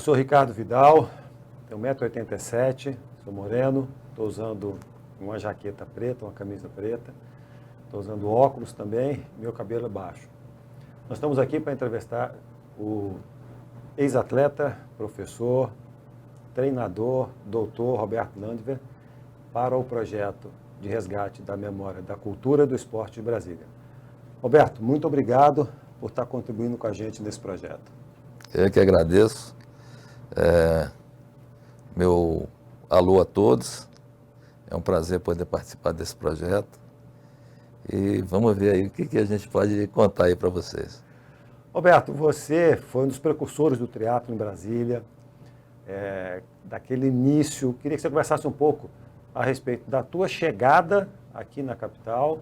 sou Ricardo Vidal, tenho 1,87 m, sou moreno, estou usando uma jaqueta preta, uma camisa preta, estou usando óculos também, meu cabelo é baixo. Nós estamos aqui para entrevistar o ex-atleta, professor, treinador, doutor Roberto Landwehr, para o projeto de resgate da memória da cultura do esporte de Brasília. Roberto, muito obrigado por estar contribuindo com a gente nesse projeto. Eu que agradeço. Meu alô a todos. É um prazer poder participar desse projeto. E vamos ver aí o que a gente pode contar aí para vocês. Roberto, você foi um dos precursores do triatlo em Brasília, daquele início. Queria que você conversasse um pouco a respeito da tua chegada aqui na capital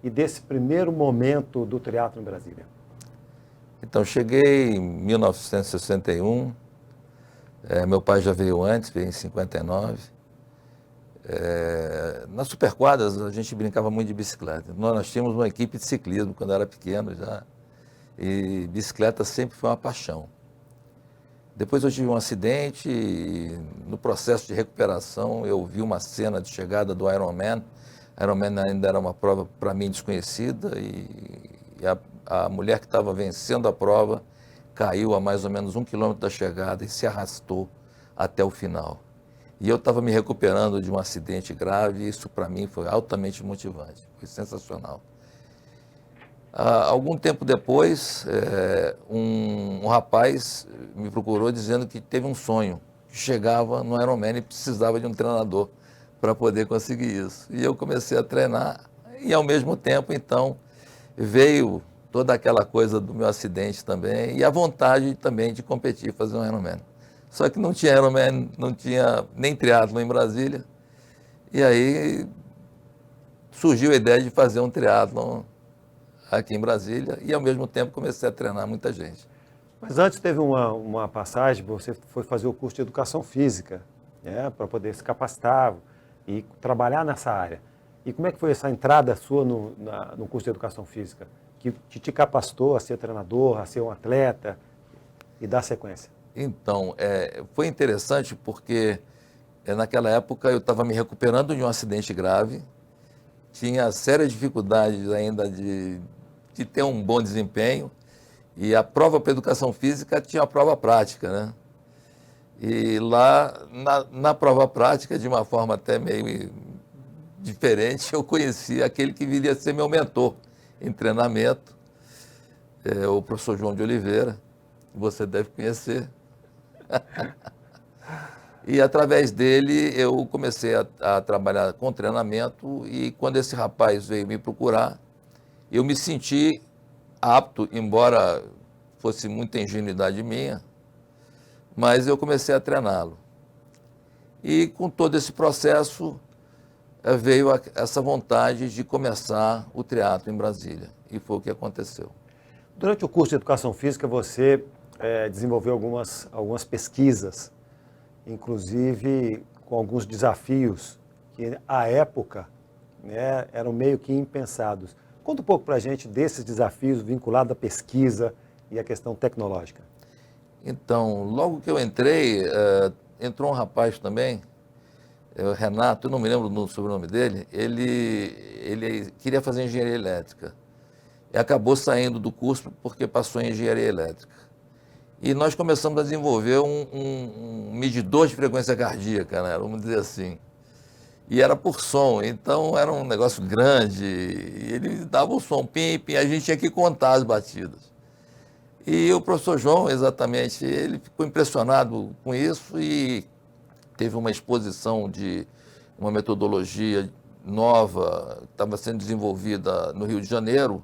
e desse primeiro momento do triatlo em Brasília. Então, cheguei em 1961, meu pai já veio antes, veio em 59. Nas superquadras a gente brincava muito de bicicleta. Nós tínhamos uma equipe de ciclismo quando eu era pequeno já, e bicicleta sempre foi uma paixão. Depois eu tive um acidente e no processo de recuperação eu vi uma cena de chegada do Ironman. Ironman ainda era uma prova para mim desconhecida e a mulher que estava vencendo a prova caiu a mais ou menos 1 quilômetro da chegada e se arrastou até o final. E eu estava me recuperando de um acidente grave e isso para mim foi altamente motivante, foi sensacional. Algum tempo depois, um rapaz me procurou dizendo que teve um sonho, que chegava no Ironman e precisava de um treinador para poder conseguir isso. E eu comecei a treinar e ao mesmo tempo, então, veio toda aquela coisa do meu acidente também e a vontade também de competir, fazer um Ironman. Só que não tinha Ironman, não tinha nem triatlo em Brasília. E aí surgiu a ideia de fazer um triatlo aqui em Brasília e ao mesmo tempo comecei a treinar muita gente. Mas antes teve uma passagem, você foi fazer o curso de educação física, para poder se capacitar e trabalhar nessa área. E como é que foi essa entrada sua no curso de educação física, que te capacitou a ser treinador, a ser um atleta e dar sequência? Então, foi interessante porque naquela época eu estava me recuperando de um acidente grave, tinha sérias dificuldades ainda de ter um bom desempenho e a prova para educação física tinha a prova prática, né? E lá na prova prática, de uma forma até meio diferente, eu conheci aquele que viria a ser meu mentor em treinamento, o professor João de Oliveira, você deve conhecer. E através dele eu comecei a trabalhar com treinamento e quando esse rapaz veio me procurar, eu me senti apto, embora fosse muita ingenuidade minha, mas eu comecei a treiná-lo. E com todo esse processo veio essa vontade de começar o triatlo em Brasília e foi o que aconteceu. Durante o curso de educação física você desenvolveu algumas pesquisas, inclusive com alguns desafios que, à época, eram meio que impensados. Conta um pouco para a gente desses desafios vinculados à pesquisa e à questão tecnológica. Então, logo que eu entrei, entrou um rapaz também, Renato, eu não me lembro do sobrenome dele, ele queria fazer engenharia elétrica. E acabou saindo do curso porque passou em engenharia elétrica. E nós começamos a desenvolver um medidor de frequência cardíaca, né? Vamos dizer assim. E era por som, então era um negócio grande, e ele dava o som, pim, pim, a gente tinha que contar as batidas. E o professor João, exatamente, ele ficou impressionado com isso e teve uma exposição de uma metodologia nova, que estava sendo desenvolvida no Rio de Janeiro,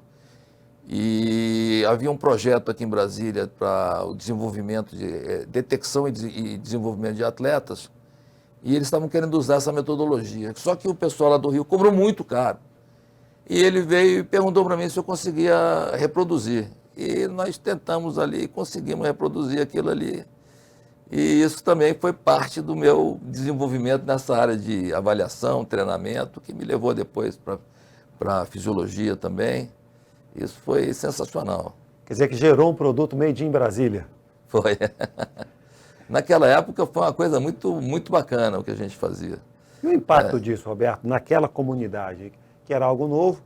e havia um projeto aqui em Brasília para o desenvolvimento de detecção e desenvolvimento de atletas, e eles estavam querendo usar essa metodologia. Só que o pessoal lá do Rio cobrou muito caro. E ele veio e perguntou para mim se eu conseguia reproduzir. E nós tentamos ali, conseguimos reproduzir aquilo ali. E isso também foi parte do meu desenvolvimento nessa área de avaliação, treinamento, que me levou depois para a fisiologia também. Isso foi sensacional. Quer dizer que gerou um produto made in Brasília. Foi. naquela época foi uma coisa muito bacana o que a gente fazia. E o impacto disso, Roberto, naquela comunidade, que era algo novo,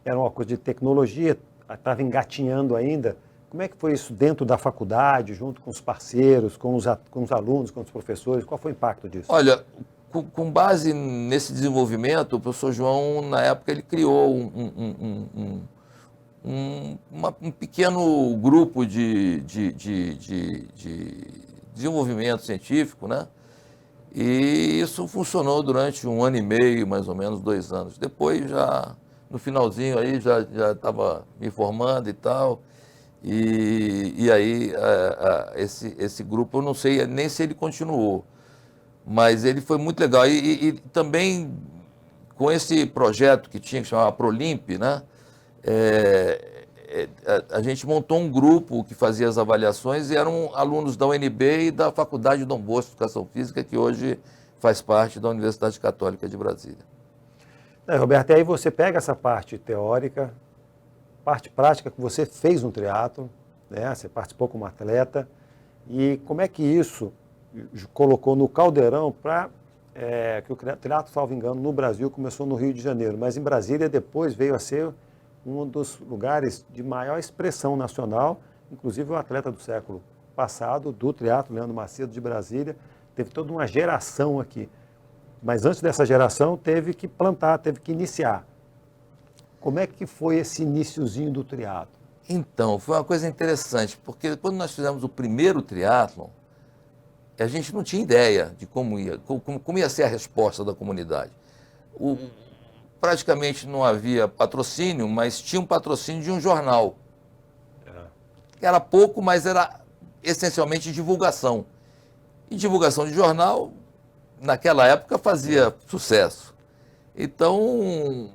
era uma coisa de tecnologia, estava engatinhando ainda. Como é que foi isso dentro da faculdade, junto com os parceiros, com os alunos, com os professores? Qual foi o impacto disso? Olha, com base nesse desenvolvimento, o professor João, na época, ele criou um pequeno grupo de desenvolvimento científico, né? E isso funcionou durante 1 ano e meio, mais ou menos 2 anos. Depois, já no finalzinho, aí já estava me formando e tal. E aí, esse grupo, eu não sei nem se ele continuou, mas ele foi muito legal. E também, com esse projeto que tinha, que chamava Prolimp, né? A gente montou um grupo que fazia as avaliações e eram alunos da UNB e da Faculdade Dom Bosco de Educação Física, que hoje faz parte da Universidade Católica de Brasília. Roberto, e aí você pega essa parte teórica, parte prática que você fez no triatlo, né? Você participou como atleta, e como é que isso colocou no caldeirão para que o triatlo, salvo engano, no Brasil começou no Rio de Janeiro, mas em Brasília depois veio a ser um dos lugares de maior expressão nacional, inclusive o atleta do século passado, do triatlo, Leandro Macedo, de Brasília, teve toda uma geração aqui. Mas antes dessa geração, teve que plantar, teve que iniciar. Como é que foi esse iniciozinho do triatlo? Então, foi uma coisa interessante, porque quando nós fizemos o primeiro triatlon, a gente não tinha ideia de como ia ser a resposta da comunidade. Praticamente não havia patrocínio, mas tinha um patrocínio de um jornal. Era pouco, mas era essencialmente divulgação. E divulgação de jornal, naquela época, fazia sucesso. Então,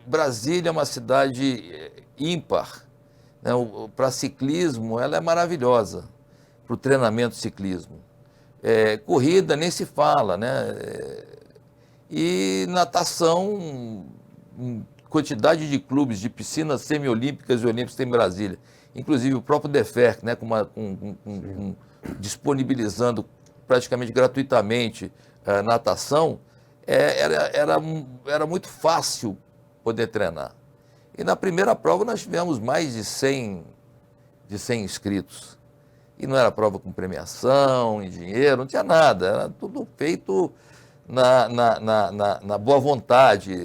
Brasília é uma cidade ímpar, né? Para ciclismo, ela é maravilhosa, para o treinamento de ciclismo. Corrida nem se fala, né? E natação, quantidade de clubes, de piscinas semiolímpicas e olímpicas tem em Brasília. Inclusive o próprio DEFERC, né, disponibilizando praticamente gratuitamente natação, era muito fácil poder treinar. E na primeira prova nós tivemos mais de 100 inscritos. E não era prova com premiação, em dinheiro, não tinha nada, era tudo feito na boa vontade.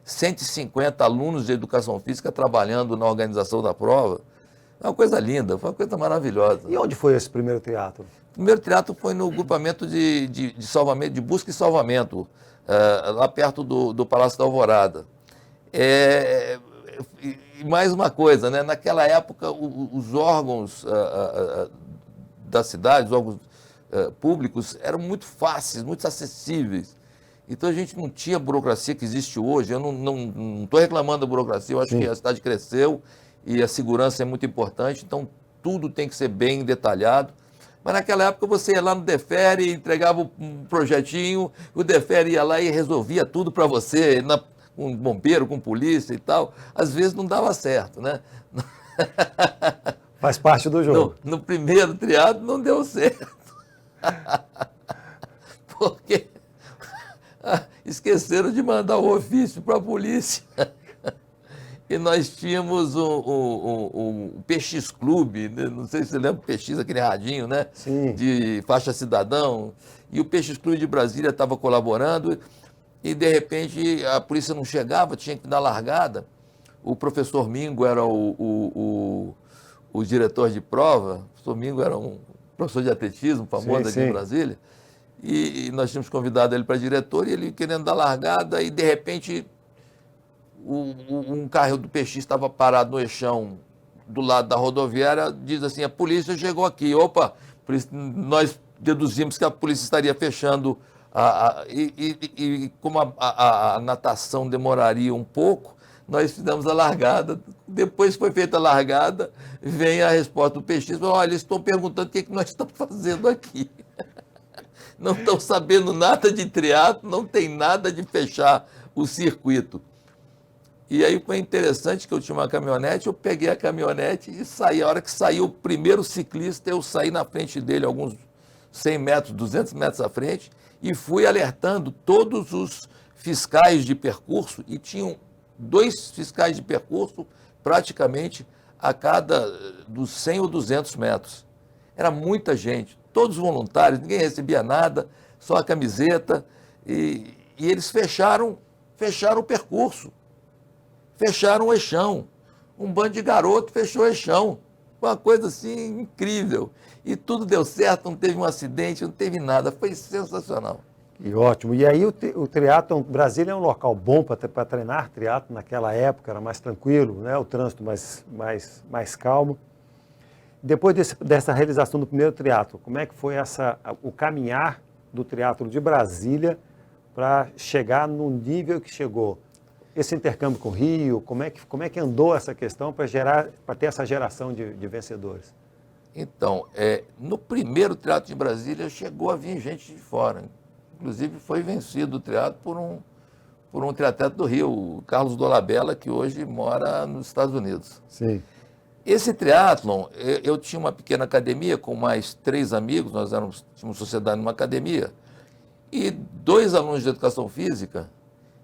150 alunos de educação física trabalhando na organização da prova. É uma coisa linda, foi uma coisa maravilhosa. E onde foi esse primeiro triatlo? O primeiro triatlo foi no grupamento de salvamento, de busca e salvamento, lá perto do Palácio da Alvorada. E mais uma coisa, né? Naquela época os órgãos da cidade, os órgãos públicos, eram muito fáceis, muito acessíveis. Então a gente não tinha a burocracia que existe hoje. Eu não estou reclamando da burocracia, eu acho que a cidade cresceu e a segurança é muito importante, então tudo tem que ser bem detalhado. Mas naquela época você ia lá no DEFERE, entregava um projetinho, o DEFERE ia lá e resolvia tudo para você, com bombeiro, com polícia e tal. Às vezes não dava certo, né? Faz parte do jogo. No primeiro triatlo não deu certo. Porque esqueceram de mandar o ofício para a polícia. E nós tínhamos o PX Clube, né? Não sei se você lembra o PX, aquele radinho, né? Sim. De faixa cidadão. E o PX Clube de Brasília estava colaborando e, de repente, a polícia não chegava, tinha que dar largada. O professor Mingo era o diretor de prova. O professor Mingo era um professor de atletismo famoso aqui em Brasília. E nós tínhamos convidado ele para diretor e ele querendo dar largada e, de repente, um carro do PX estava parado no eixão do lado da rodoviária, diz assim, a polícia chegou aqui. Opa, nós deduzimos que a polícia estaria fechando, e como a natação demoraria um pouco, nós fizemos a largada. Depois que foi feita a largada, vem a resposta do PX, olha, eles estão perguntando o que nós estamos fazendo aqui. Não estão sabendo nada de triatlo, não tem nada de fechar o circuito. E aí foi interessante que eu tinha uma caminhonete, eu peguei a caminhonete e saí. A hora que saiu o primeiro ciclista, eu saí na frente dele alguns 100 metros, 200 metros à frente, e fui alertando todos os fiscais de percurso, e tinham 2 fiscais de percurso praticamente a cada dos 100 ou 200 metros. Era muita gente, todos voluntários, ninguém recebia nada, só a camiseta, e eles fecharam o percurso, fecharam o eixão. Um bando de garoto fechou o eixão, uma coisa assim incrível. E tudo deu certo, não teve um acidente, não teve nada, foi sensacional. E ótimo. E aí o triatlon, Brasília é um local bom para treinar triatlon naquela época, era mais tranquilo, né? O trânsito mais calmo. Depois dessa realização do primeiro triatlon, como é que foi o caminhar do triatlon de Brasília para chegar no nível que chegou? Esse intercâmbio com o Rio, como é que andou essa questão para ter essa geração de vencedores? Então, no primeiro triatlo de Brasília chegou a vir gente de fora. Inclusive foi vencido o triatlo por um triatleta do Rio, o Carlos Dolabella, que hoje mora nos Estados Unidos. Sim. Esse triatlon, eu tinha uma pequena academia com mais 3 amigos, nós tínhamos sociedade numa academia, e 2 alunos de educação física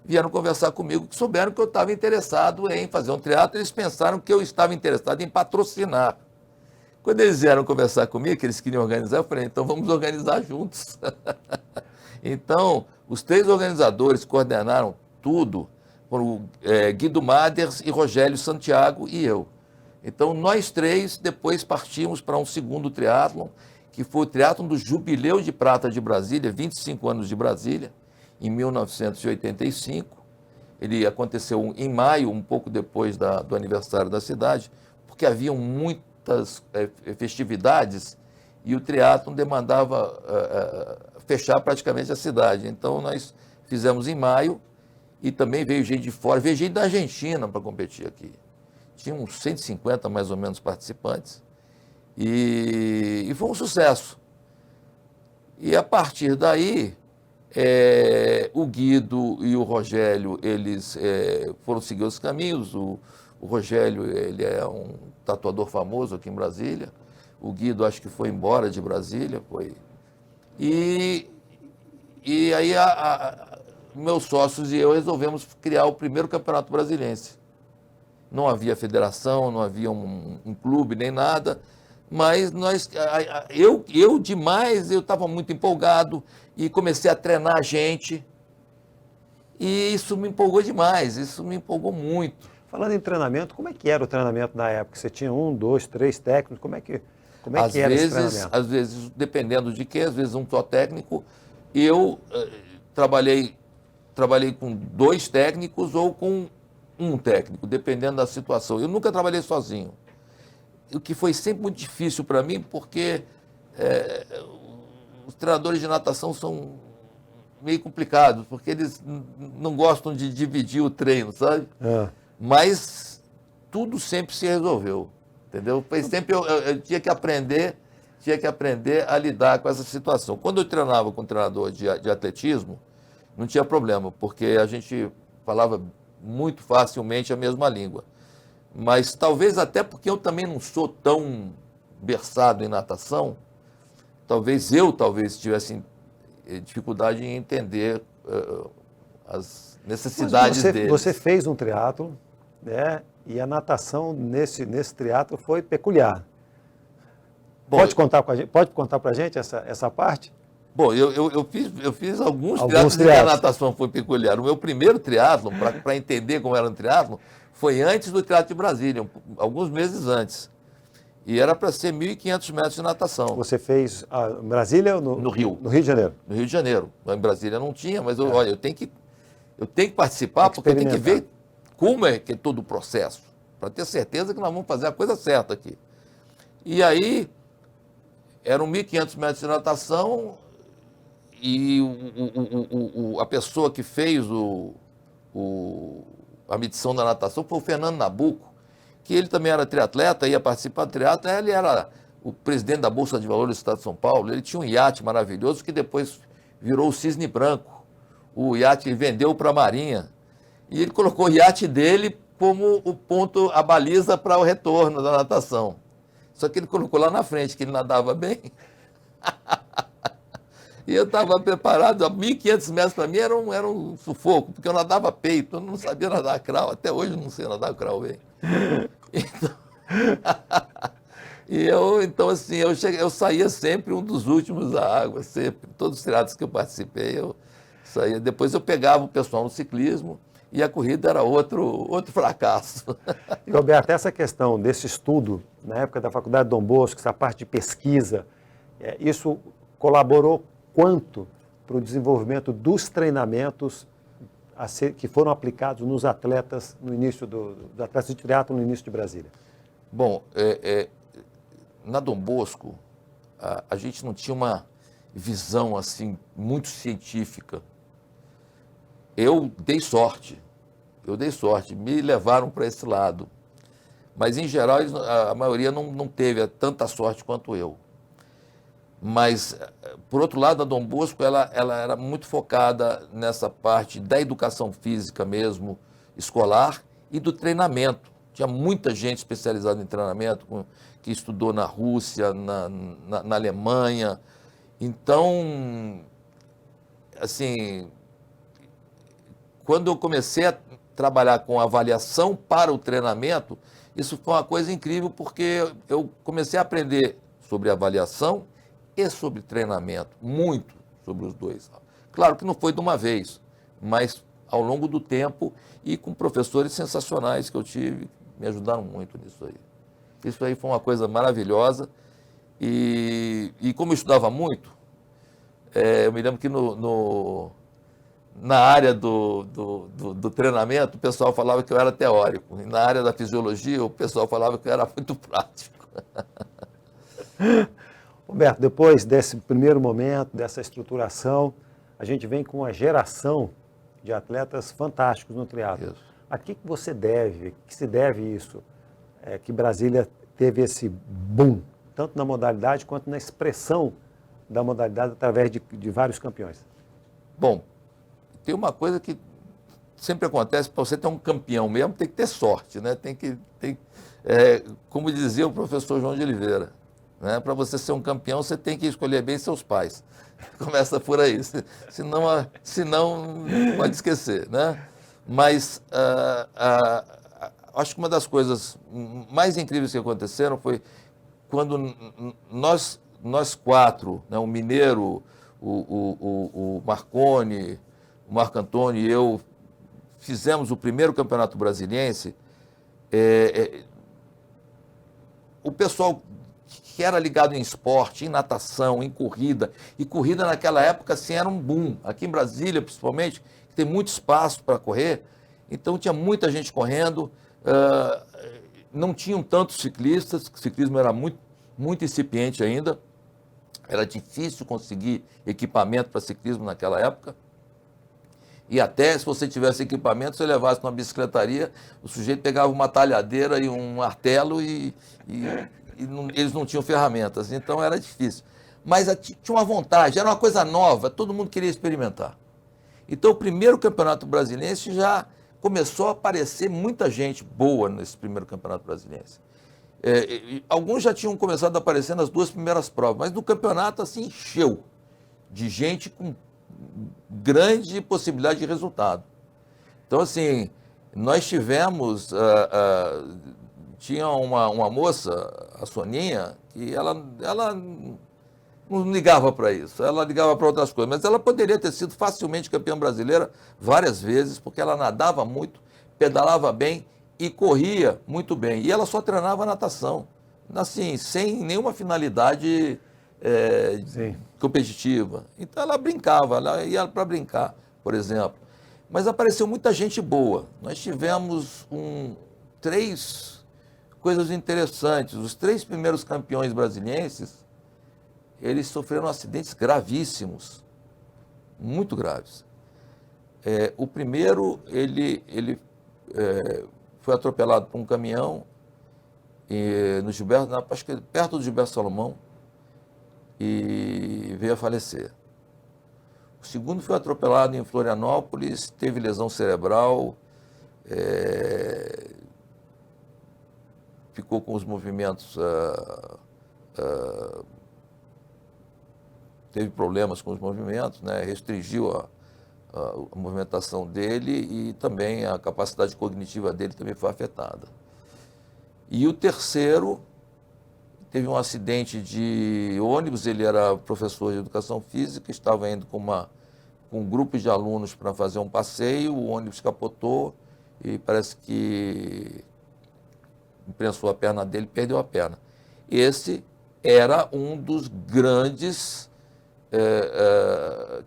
vieram conversar comigo, que souberam que eu estava interessado em fazer um triatlo, eles pensaram que eu estava interessado em patrocinar. Quando eles vieram conversar comigo, que eeles queriam organizar, eu falei, então vamos organizar juntos. Então, os 3 organizadores coordenaram tudo, foram Guido Maders e Rogério Santiago e eu. Então, nós 3 depois partimos para um segundo triatlon, que foi o triatlon do Jubileu de Prata de Brasília, 25 anos de Brasília, em 1985. Ele aconteceu em maio, um pouco depois do aniversário da cidade, porque haviam muitas festividades e o triatlon demandava fechar praticamente a cidade. Então, nós fizemos em maio e também veio gente de fora, veio gente da Argentina para competir aqui. Tinha uns 150 mais ou menos participantes e foi um sucesso. E a partir daí, o Guido e o Rogério, eles foram seguir os caminhos. O Rogério, ele é um tatuador famoso aqui em Brasília. O Guido acho que foi embora de Brasília, foi. E aí meus sócios e eu resolvemos criar o primeiro campeonato brasilense. Não havia federação, não havia um clube, nem nada, mas eu estava muito empolgado e comecei a treinar gente, e isso me empolgou demais, isso me empolgou muito. Falando em treinamento, como é que era o treinamento na época? Você tinha 1, 2, 3 técnicos, como é que era esse treinamento? Às vezes, dependendo de quê, às vezes um só técnico, eu trabalhei com 2 técnicos ou com um técnico, dependendo da situação. Eu nunca trabalhei sozinho, o que foi sempre muito difícil para mim, porque os treinadores de natação são meio complicados, porque eles não gostam de dividir o treino, sabe? Mas tudo sempre se resolveu, entendeu? Foi sempre eu tinha que aprender a lidar com essa situação. Quando eu treinava com um treinador de atletismo, não tinha problema, porque a gente falava muito facilmente a mesma língua. Mas talvez até porque eu também não sou tão versado em natação, talvez tivesse dificuldade em entender as necessidades deles. Você fez um triatlon, né? E a natação nesse triatlon foi peculiar. Bom, pode contar para a gente essa parte? Bom, eu fiz alguns triatlons em que a natação foi peculiar. O meu primeiro triatlon, para entender como era um triatlon, foi antes do triatlon de Brasília, alguns meses antes. E era para ser 1.500 metros de natação. Você fez em Brasília ou no Rio? No Rio de Janeiro. No Rio de Janeiro. Em Brasília não tinha, mas olha, eu tenho que participar, porque eu tenho que ver como é que é todo o processo, para ter certeza que nós vamos fazer a coisa certa aqui. E aí, eram 1.500 metros de natação, e a pessoa que fez a medição da natação foi o Fernando Nabuco, que ele também era triatleta, ia participar do triatlo. Ele era o presidente da Bolsa de Valores do Estado de São Paulo. Ele tinha um iate maravilhoso que depois virou o Cisne Branco. O iate ele vendeu para a Marinha. E ele colocou o iate dele como a baliza para o retorno da natação. Só que ele colocou lá na frente, que ele nadava bem. E eu estava preparado, a 1.500 metros para mim era um sufoco, porque eu nadava peito, eu não sabia nadar crawl, até hoje eu não sei nadar crawl bem. Então, então assim, eu saía sempre um dos últimos da água, sempre. Todos os triatlos que eu participei, eu saía. Depois eu pegava o pessoal no ciclismo e a corrida era outro fracasso. E, Roberto, essa questão desse estudo, na época da Faculdade de Dom Bosco, essa parte de pesquisa, isso colaborou quanto para o desenvolvimento dos treinamentos que foram aplicados nos atletas no início dos atletas de triatlo no início de Brasília? Bom, na Dom Bosco, a gente não tinha uma visão assim muito científica. Eu dei sorte, me levaram para esse lado. Mas, em geral, a maioria não teve tanta sorte quanto eu. Mas, por outro lado, a Dom Bosco ela era muito focada nessa parte da educação física mesmo, escolar, e do treinamento. Tinha muita gente especializada em treinamento, que estudou na Rússia, na Alemanha. Então, assim, quando eu comecei a trabalhar com avaliação para o treinamento, isso foi uma coisa incrível, porque eu comecei a aprender sobre avaliação e sobre treinamento, muito sobre os dois. Claro que não foi de uma vez, mas ao longo do tempo e com professores sensacionais que eu tive, me ajudaram muito nisso aí. Isso aí foi uma coisa maravilhosa e como eu estudava muito, eu me lembro que na área do treinamento, o pessoal falava que eu era teórico. E na área da fisiologia, o pessoal falava que eu era muito prático. Roberto, depois desse primeiro momento, dessa estruturação, a gente vem com uma geração de atletas fantásticos no triatlo. A que se deve isso? Que Brasília teve esse boom, tanto na modalidade quanto na expressão da modalidade através de vários campeões. Bom, tem uma coisa que sempre acontece, para você ter um campeão mesmo, tem que ter sorte, né? Como dizia o professor João de Oliveira, né? Para você ser um campeão, você tem que escolher bem seus pais. Começa por aí, senão pode esquecer, né? Mas acho que uma das coisas mais incríveis que aconteceram foi quando nós quatro, né? O Mineiro, o Marconi, o Marco Antônio e eu fizemos o primeiro campeonato brasiliense. O pessoal que era ligado em esporte, em natação, em corrida, e corrida naquela época assim, era um boom. Aqui em Brasília, principalmente, que tem muito espaço para correr, então tinha muita gente correndo, não tinham tantos ciclistas, o ciclismo era muito, muito incipiente ainda, era difícil conseguir equipamento para ciclismo naquela época. E até se você tivesse equipamento, se você levasse uma bicicletaria, o sujeito pegava uma talhadeira e um martelo e eles não tinham ferramentas, então era difícil. Mas tinha uma vontade, era uma coisa nova, todo mundo queria experimentar. Então o primeiro campeonato brasiliense já começou a aparecer muita gente boa nesse primeiro campeonato brasiliense. Alguns já tinham começado a aparecer nas duas primeiras provas, mas no campeonato assim encheu de gente com grande possibilidade de resultado. Então, assim, nós tivemos, tinha uma moça, a Soninha, que ela não ligava para isso, ela ligava para outras coisas, mas ela poderia ter sido facilmente campeã brasileira várias vezes, porque ela nadava muito, pedalava bem e corria muito bem. E ela só treinava natação, assim, sem nenhuma finalidade competitiva. Então ela brincava, ela ia para brincar, por exemplo. Mas apareceu muita gente boa. Nós tivemos 3 coisas interessantes. Os 3 primeiros campeões brasilienses, eles sofreram acidentes gravíssimos, muito graves. O primeiro, ele foi atropelado por um caminhão no Gilberto, acho que perto do Gilberto Salomão, e veio a falecer. O segundo foi atropelado em Florianópolis, teve lesão cerebral, ficou com os movimentos, teve problemas com os movimentos, né? Restringiu a movimentação dele e também a capacidade cognitiva dele também foi afetada. E o terceiro teve um acidente de ônibus, ele era professor de educação física, estava indo com um grupo de alunos para fazer um passeio, o ônibus capotou e parece que imprensou a perna dele, perdeu a perna. Esse era um dos grandes,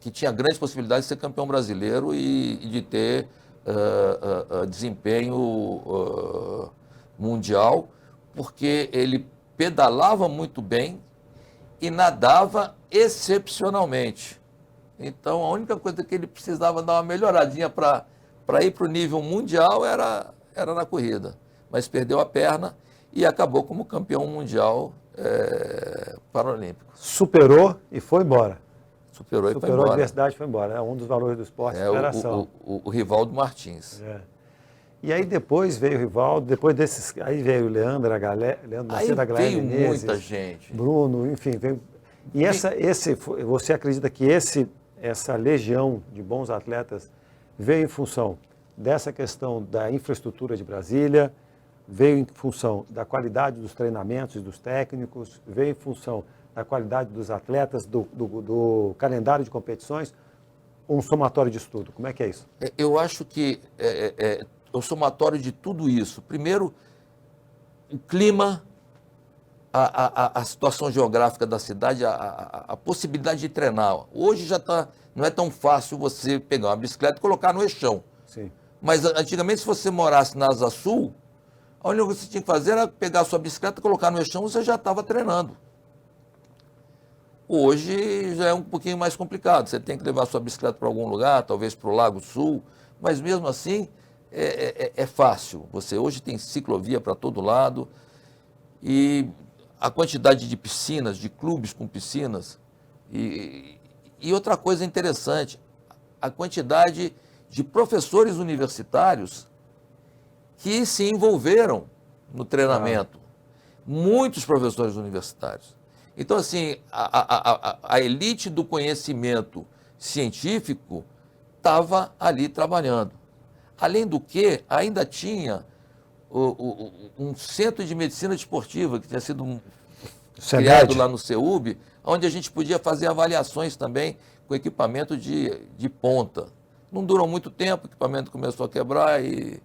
que tinha grandes possibilidades de ser campeão brasileiro e de ter desempenho mundial, porque ele pedalava muito bem e nadava excepcionalmente. Então, a única coisa que ele precisava dar uma melhoradinha para ir para o nível mundial era na corrida. Mas perdeu a perna e acabou como campeão mundial paralímpico. Superou e foi embora. Superou e foi Superou embora. a adversidade e foi embora. É um dos valores do esporte, superação. O Rivaldo Martins. E aí depois veio o Rivaldo, depois desses, aí veio o Leandro, Leandro Macedo, a Galera Menezes, muita gente. Bruno, enfim. Veio, e você acredita que essa legião de bons atletas veio em função dessa questão da infraestrutura de Brasília, veio em função da qualidade dos treinamentos e dos técnicos, veio em função da qualidade dos atletas, do calendário de competições, um somatório de estudo? Como é que é isso? Eu acho que o somatório de tudo isso. Primeiro, o clima, a situação geográfica da cidade, a possibilidade de treinar. Hoje não é tão fácil você pegar uma bicicleta e colocar no eixão. Sim. Mas antigamente, se você morasse na Asa Sul, a única coisa que você tinha que fazer era pegar a sua bicicleta, colocar no eixão, você já estava treinando. Hoje já é um pouquinho mais complicado. Você tem que levar a sua bicicleta para algum lugar, talvez para o Lago Sul, mas mesmo assim é fácil. Você hoje tem ciclovia para todo lado e a quantidade de piscinas, de clubes com piscinas. E outra coisa interessante, a quantidade de professores universitários que se envolveram no treinamento. Muitos professores universitários. Então, assim, a elite do conhecimento científico estava ali trabalhando. Além do que, ainda tinha um centro de medicina desportiva que tinha sido criado lá no CEUB, onde a gente podia fazer avaliações também com equipamento de ponta. Não durou muito tempo, o equipamento começou a quebrar e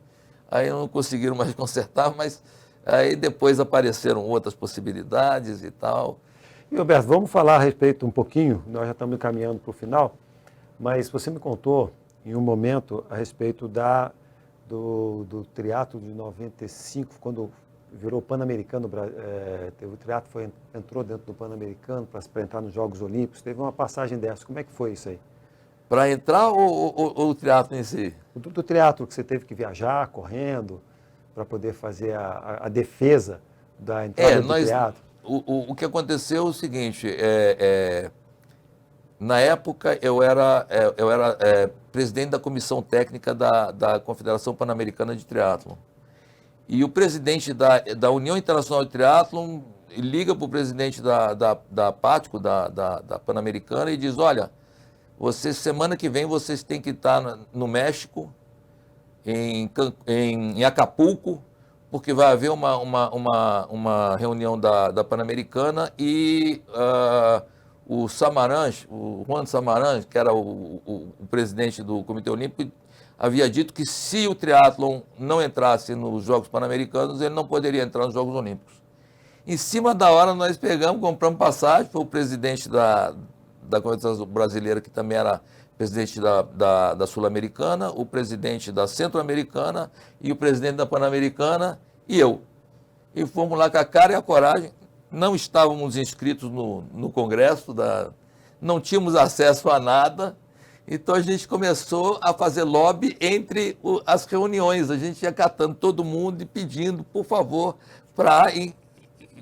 aí não conseguiram mais consertar, mas aí depois apareceram outras possibilidades e tal. E, Roberto, vamos falar a respeito um pouquinho, nós já estamos caminhando para o final, mas você me contou em um momento a respeito do triatlo de 95, quando virou Pan-Americano, o triatlo entrou dentro do Pan-Americano para entrar nos Jogos Olímpicos, teve uma passagem dessa, como é que foi isso aí? Para entrar ou o triatlo em si? Do triatlo que você teve que viajar, correndo, para poder fazer a defesa da entrada do triatlo. O que aconteceu é o seguinte, na época eu era presidente da comissão técnica da Confederação Pan-Americana de Triatlon. E o presidente da União Internacional de Triatlon liga para o presidente da PATCO, da Pan-Americana, e diz, olha, semana que vem vocês têm que estar no México, em Acapulco, porque vai haver uma reunião da Pan-Americana e o Samaranch, o Juan Samaranch, que era o presidente do Comitê Olímpico, havia dito que se o triatlon não entrasse nos Jogos Pan-Americanos, ele não poderia entrar nos Jogos Olímpicos. Em cima da hora nós compramos passagem, foi o presidente da Confederação Brasileira, que também era presidente da Sul-Americana, o presidente da Centro-Americana e o presidente da Pan-Americana e eu. E fomos lá com a cara e a coragem. Não estávamos inscritos no Congresso, não tínhamos acesso a nada, então a gente começou a fazer lobby entre as reuniões. A gente ia catando todo mundo e pedindo, por favor, para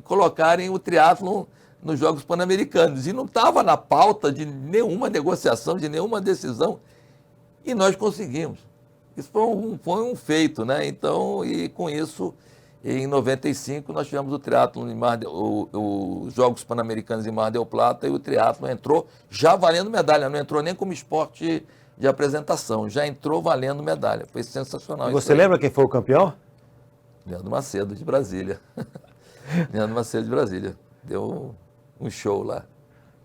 colocarem o triatlon nos Jogos Pan-Americanos. E não estava na pauta de nenhuma negociação, de nenhuma decisão. E nós conseguimos. Isso foi um feito, né? Então, e com isso, E em 95 nós tivemos o triatlon os Jogos Pan-Americanos em Mar del Plata, e o triatlon entrou já valendo medalha, não entrou nem como esporte de apresentação, já entrou valendo medalha. Foi sensacional. E você lembra quem foi o campeão? Leandro Macedo, de Brasília. Leandro Macedo, de Brasília. Deu um show lá.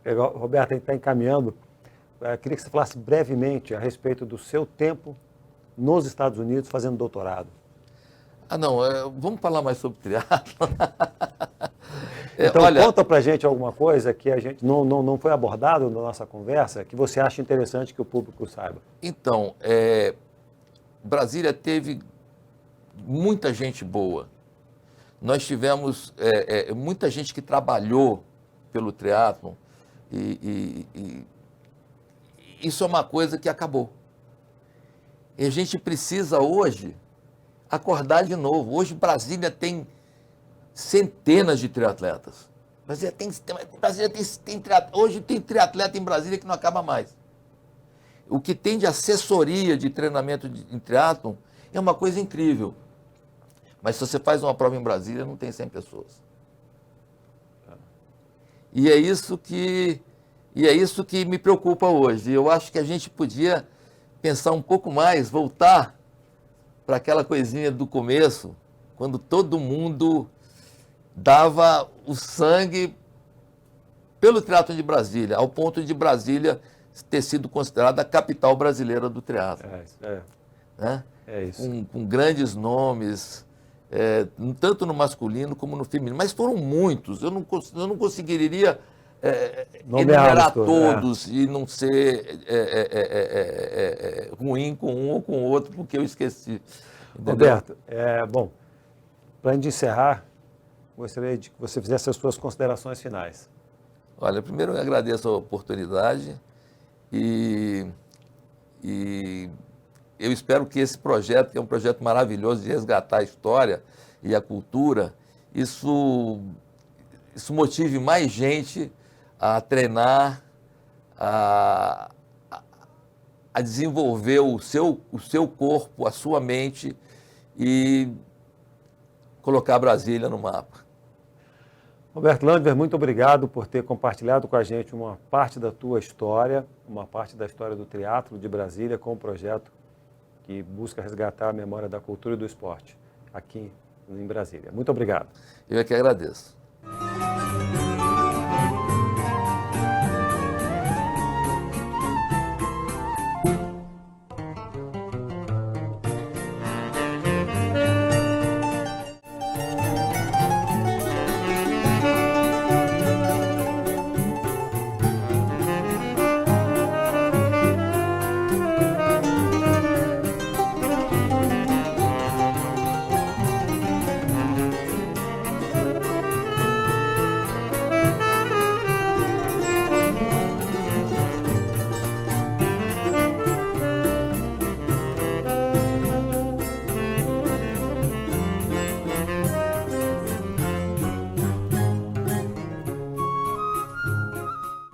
Legal. Roberto, a gente está encaminhando. Queria que você falasse brevemente a respeito do seu tempo nos Estados Unidos fazendo doutorado. Não, vamos falar mais sobre triatlon. Então, olha, conta pra gente alguma coisa que a gente não foi abordado na nossa conversa, que você acha interessante que o público saiba. Então, Brasília teve muita gente boa. Nós tivemos muita gente que trabalhou pelo triatlon e isso é uma coisa que acabou. E a gente precisa hoje acordar de novo. Hoje Brasília tem centenas de triatletas. Hoje tem triatleta em Brasília que não acaba mais. O que tem de assessoria de treinamento em triatlon é uma coisa incrível. Mas se você faz uma prova em Brasília, não tem 100 pessoas. E é isso que me preocupa hoje. Eu acho que a gente podia pensar um pouco mais, voltar para aquela coisinha do começo, quando todo mundo dava o sangue pelo triatlon de Brasília, ao ponto de Brasília ter sido considerada a capital brasileira do triatlon. Né? É isso. Com grandes nomes, tanto no masculino como no feminino. Mas foram muitos, eu não conseguiria enumerar todos e não ser ruim com um ou com o outro, porque eu esqueci. Entendeu? Roberto, bom, para a gente encerrar, gostaria de que você fizesse as suas considerações finais. Olha, primeiro eu agradeço a oportunidade e eu espero que esse projeto, que é um projeto maravilhoso de resgatar a história e a cultura, isso motive mais gente a treinar, a desenvolver o seu corpo, a sua mente e colocar Brasília no mapa. Roberto Landwehr, muito obrigado por ter compartilhado com a gente uma parte da tua história, uma parte da história do triatlo de Brasília com um projeto que busca resgatar a memória da cultura e do esporte aqui em Brasília. Muito obrigado. Eu é que agradeço.